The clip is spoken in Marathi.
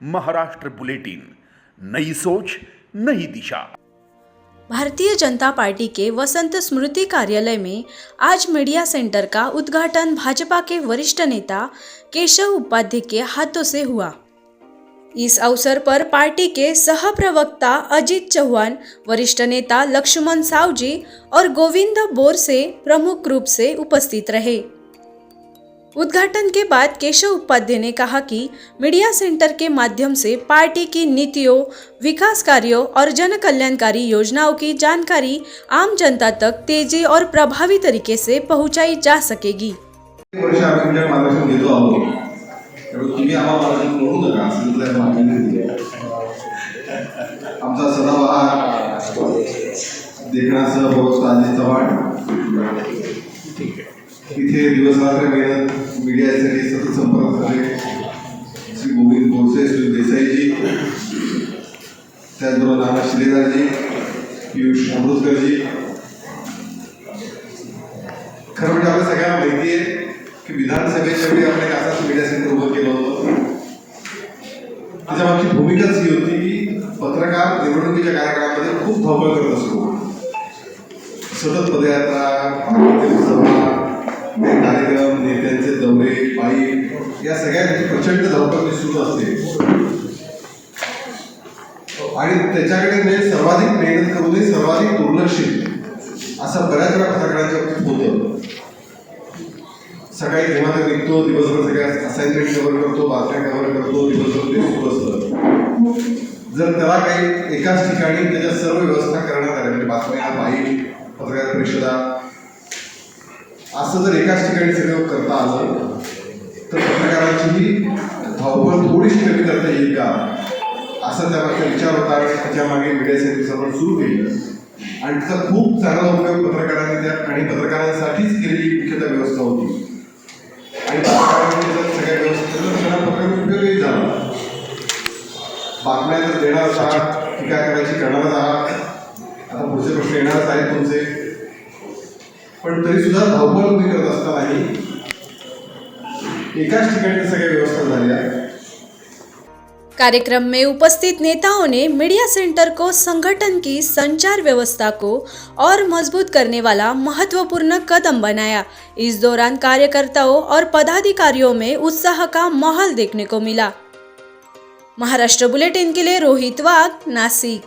महाराष्ट्र बुलेटिन, नई सोच नई दिशा। भारतीय जनता पार्टी के वसंत स्मृति कार्यालय में आज मीडिया सेंटर का उद्घाटन भाजपा के वरिष्ठ नेता केशव उपाध्याय के हाथों से हुआ। इस अवसर पर पार्टी के सह प्रवक्ता अजित चौहान, वरिष्ठ नेता लक्ष्मण सावजी और गोविंद बोरसे प्रमुख रूप से उपस्थित रहे। उद्घाटन के बाद केशव उपाध्याय ने कहा कि मीडिया सेंटर के माध्यम से पार्टी की नीतियों, विकास कार्यों और जन कल्याणकारी योजनाओं की जानकारी आम जनता तक तेजी और प्रभावी तरीके से पहुंचाई जा सकेगी। इथे दिवस रात्र मेहनत मीडियासाठी सतत संपर्क झाले श्री गोविंद बोरसे, श्री देसाईजी, त्याचबरोबर नाना शिलेदारजी, पियुष अमृतकरजी। खरं म्हणजे आपल्या सगळ्यांना माहिती आहे की विधानसभेच्या वेळी आपण एक असाच मीडिया सेंटर उभं केलं होतं। त्याच्यामागची भूमिकाच ही होती की पत्रकार निवडणुकीच्या कार्यक्रमामध्ये खूप धावपळ करत असतो, सतत पदयात्रा, सभा, कार्यक्रम, नेत्यांचे दौरे, पायी या सगळ्यांची प्रचंड धावपळ सुरू असते आणि त्याच्याकडे म्हणजे सर्वाधिक मेहनत करूनही सर्वाधिक दुर्लक्षित असं बऱ्याच वेळा पत्रकारांच्या बाबतीत होतं। सकाळी तेव्हा ते निघतो, दिवसभर सगळ्या असाइनमेंट कव्हर करतो, बातम्या कव्हर करतो, दिवसभर ते सुरू असतं। जर त्याला काही एकाच ठिकाणी त्याच्या सर्व व्यवस्था करण्यात आल्या, म्हणजे बातम्या, पायी, पत्रकार परिषदा असं जर एकाच ठिकाणी सगळं करता आलं तर पत्रकारांची धावपळ थोडीशी कमी करता येईल का, असा त्यामागचा विचार होता आणि त्याच्यामागे मीडिया सेंटर आपण सुरू केलं आणि त्याचा खूप चांगला उपयोग पत्रकारांनी त्या आणि पत्रकारांसाठीच केलेली मुख्यतः व्यवस्था होती आणि पत्रकारांनी जर सगळ्या व्यवस्थेचा त्यांना पत्रकार उपयोगही झाला। बातम्या जर देणारच आहात, टीका करायची करणारच आहात, आता पुढचे प्रश्न येणारच आहेत तुमचे, पण तरी सुद्धा धावपळ तुम्ही करत असतानाही एकाच ठिकाणी सगळ्या व्यवस्था झाल्या। कार्यक्रम में उपस्थित नेताओं ने मीडिया सेंटर को संगठन की संचार व्यवस्था को और मजबूत करने वाला महत्वपूर्ण कदम बनाया। इस दौरान कार्यकर्ताओं और पदाधिकारियों में उत्साह का माहौल देखने को मिला। महाराष्ट्र बुलेटिन के लिए रोहित वाघ, नासिक।